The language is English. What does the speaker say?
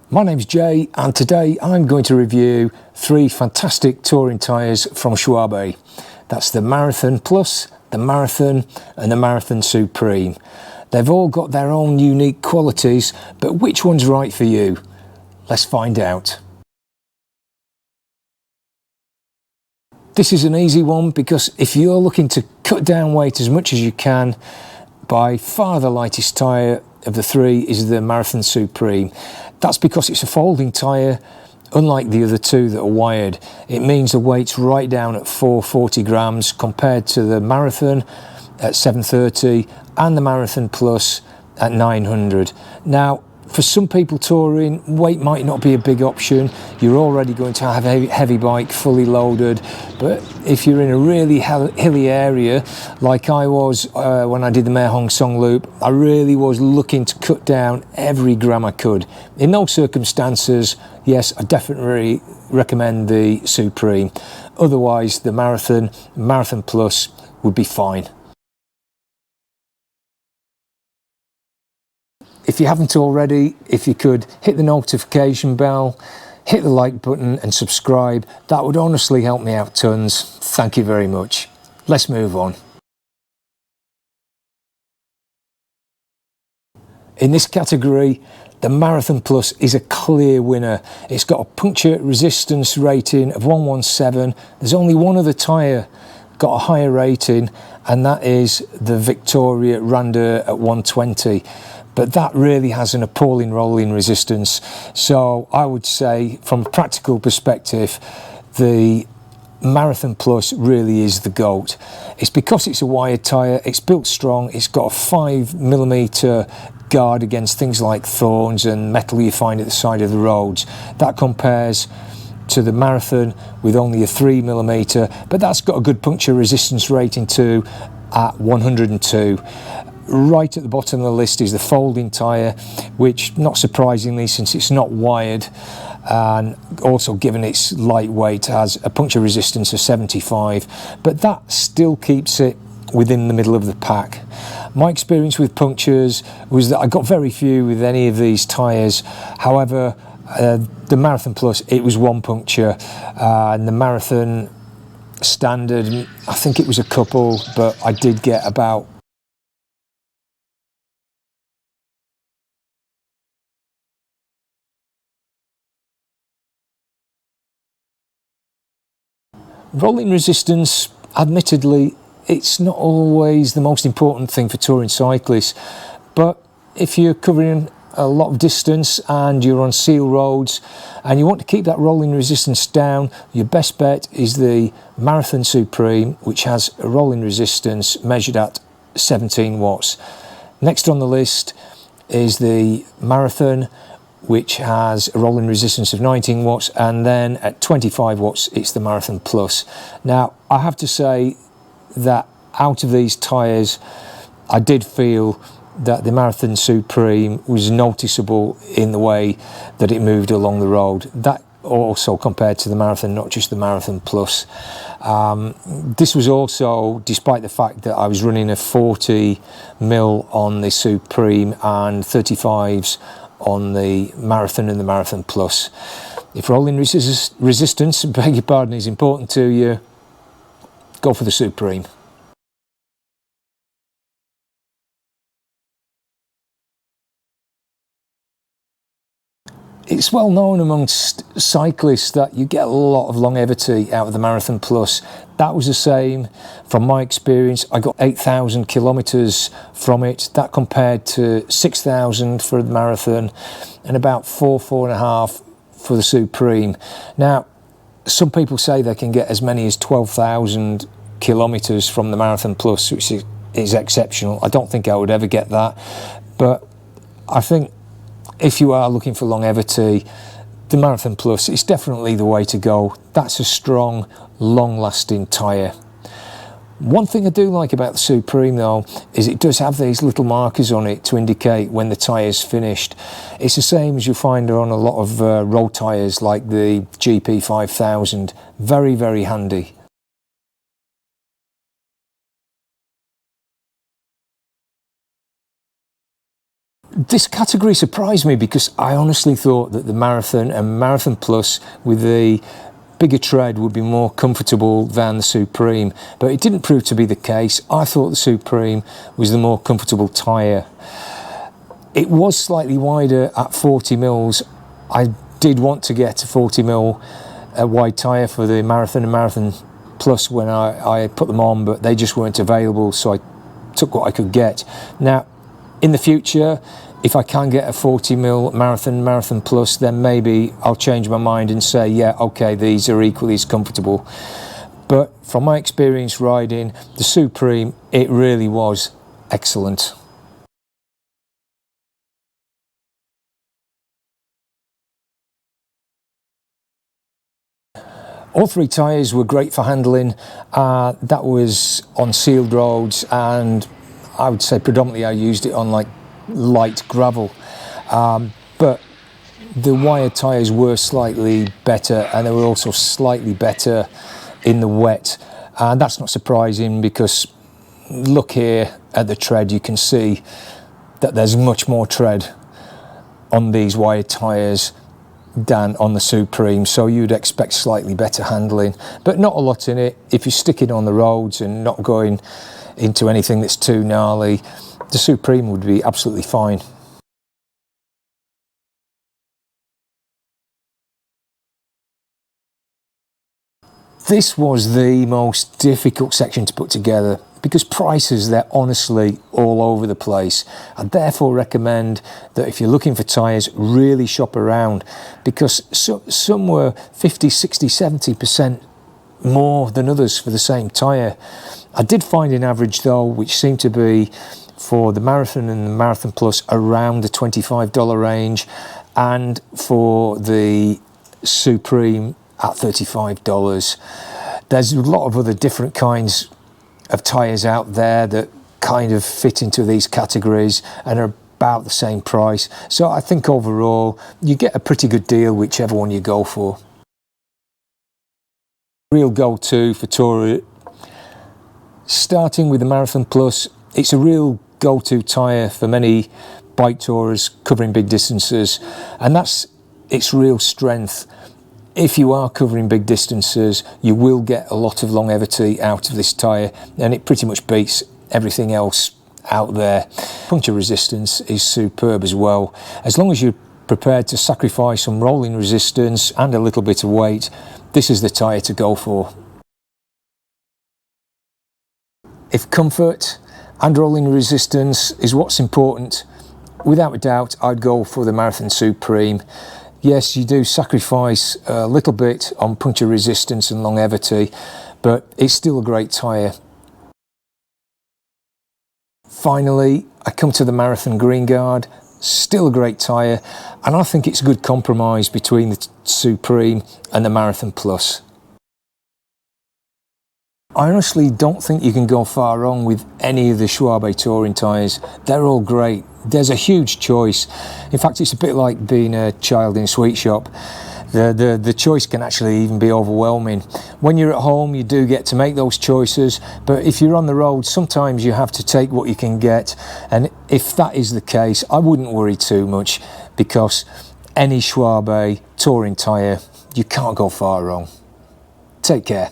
My name's Jay and today I'm going to review three fantastic touring tyres from Schwalbe. That's the Marathon Plus, the Marathon and the Marathon Supreme. They've all got their own unique qualities, but which one's right for you? Let's find out. This is an easy one because if you're looking to cut down weight as much as you can, by far the lightest tyre of the three is the Marathon Supreme. That's because it's a folding tyre, unlike the other two that are wired. It means the weight's right down at 440 grams compared to the Marathon at 730 and the Marathon Plus at 900. Now, for some people touring, weight might not be a big option. You're already going to have a heavy bike fully loaded, but if you're in a really hilly area like I was when I did the Mae Hong Song Loop, I really was looking to cut down every gram I could. In those circumstances, yes, I definitely recommend the Supreme. Otherwise, the Marathon Plus would be fine. If you haven't already, if you could hit the notification bell, hit the like button and subscribe, that would honestly help me out tons. Thank you very much. Let's move on. In this category, the Marathon Plus is a clear winner. It's got a puncture resistance rating of 117. There's only one other tyre got a higher rating, and that is the Victoria Randeur at 120. But that really has an appalling rolling resistance. So I would say, from a practical perspective, the Marathon Plus really is the GOAT. It's because it's a wired tyre, it's built strong, it's got a 5mm guard against things like thorns and metal you find at the side of the roads. That compares to the Marathon with only a 3mm, but that's got a good puncture resistance rating too at 102. Right at the bottom of the list is the folding tyre, which, not surprisingly, since it's not wired and also given its lightweight, has a puncture resistance of 75, but that still keeps it within the middle of the pack. My experience with punctures was that I got very few with any of these tyres. However, the Marathon Plus, it was one puncture, and the Marathon Standard, I think it was a couple, but I did get about rolling resistance. Admittedly, it's not always the most important thing for touring cyclists, but if you're covering a lot of distance and you're on seal roads and you want to keep that rolling resistance down, your best bet is the Marathon Supreme, which has a rolling resistance measured at 17 watts. Next on the list is the Marathon, which has a rolling resistance of 19 watts, and then at 25 watts it's the Marathon Plus. Now, I have to say that out of these tyres, I did feel that the Marathon Supreme was noticeable in the way that it moved along the road. That also compared to the Marathon, not just the Marathon Plus. This was also despite the fact that I was running a 40mm on the Supreme and 35s on the Marathon and the Marathon Plus. If rolling resistance, beg your pardon, is important to you, go for the Supreme. It's well known amongst cyclists that you get a lot of longevity out of the Marathon Plus. That was the same from my experience. I got 8,000 kilometres from it. That compared to 6,000 for the Marathon and about 4.5 for the Supreme. Now, some people say they can get as many as 12,000 kilometres from the Marathon Plus, which is exceptional. I don't think I would ever get that, but I think if you are looking for longevity, the Marathon Plus is definitely the way to go. That's a strong, long-lasting tyre. One thing I do like about the Supreme though is it does have these little markers on it to indicate when the tyre's finished. It's the same as you find on a lot of road tyres like the GP 5000. Very, very handy. This category surprised me because I honestly thought that the Marathon and Marathon Plus with the bigger tread would be more comfortable than the Supreme, but it didn't prove to be the case. I thought the Supreme was the more comfortable tyre. It was slightly wider at 40 mils. I did want to get a 40 mil wide tyre for the Marathon and Marathon Plus when I put them on, but they just weren't available, so I took what I could get. Now, in the future, if I can get a 40 mil Marathon Plus, then maybe I'll change my mind and say, yeah, okay, these are equally as comfortable. But from my experience riding the Supreme, it really was excellent. All three tyres were great for handling. That was on sealed roads, and I would say predominantly I used it on like light gravel. But the wired tyres were slightly better, and they were also slightly better in the wet. And that's not surprising because look here at the tread, you can see that there's much more tread on these wired tyres than on the Supreme, so you'd expect slightly better handling, but not a lot in it. If you stick it on the roads and not going into anything that's too gnarly, the Supreme would be absolutely fine. This was the most difficult section to put together because prices, they're honestly all over the place. I therefore recommend that if you're looking for tyres, really shop around, because some were 50, 60, 70% more than others for the same tyre. I did find an average though, which seemed to be for the Marathon and the Marathon Plus around the $25 range, and for the Supreme at $35. There's a lot of other different kinds of tyres out there that kind of fit into these categories and are about the same price. So I think overall you get a pretty good deal whichever one you go for. Real go-to for touring. Starting with the Marathon Plus, it's a real go-to tyre for many bike tourers covering big distances, and that's its real strength. If you are covering big distances, you will get a lot of longevity out of this tyre, and it pretty much beats everything else out there. Puncture resistance is superb as well. As long as you're prepared to sacrifice some rolling resistance and a little bit of weight, this is the tyre to go for. If comfort and rolling resistance is what's important, without a doubt I'd go for the Marathon Supreme. Yes, you do sacrifice a little bit on puncture resistance and longevity, but it's still a great tyre. Finally, I come to the Marathon Green Guard. Still a great tyre, and I think it's a good compromise between the Supreme and the Marathon Plus. I honestly don't think you can go far wrong with any of the Schwalbe touring tyres. They're all great. There's a huge choice. In fact, it's a bit like being a child in a sweet shop. The choice can actually even be overwhelming. When you're at home, you do get to make those choices, but if you're on the road, sometimes you have to take what you can get, and if that is the case, I wouldn't worry too much, because any Schwalbe touring tyre, you can't go far wrong. Take care.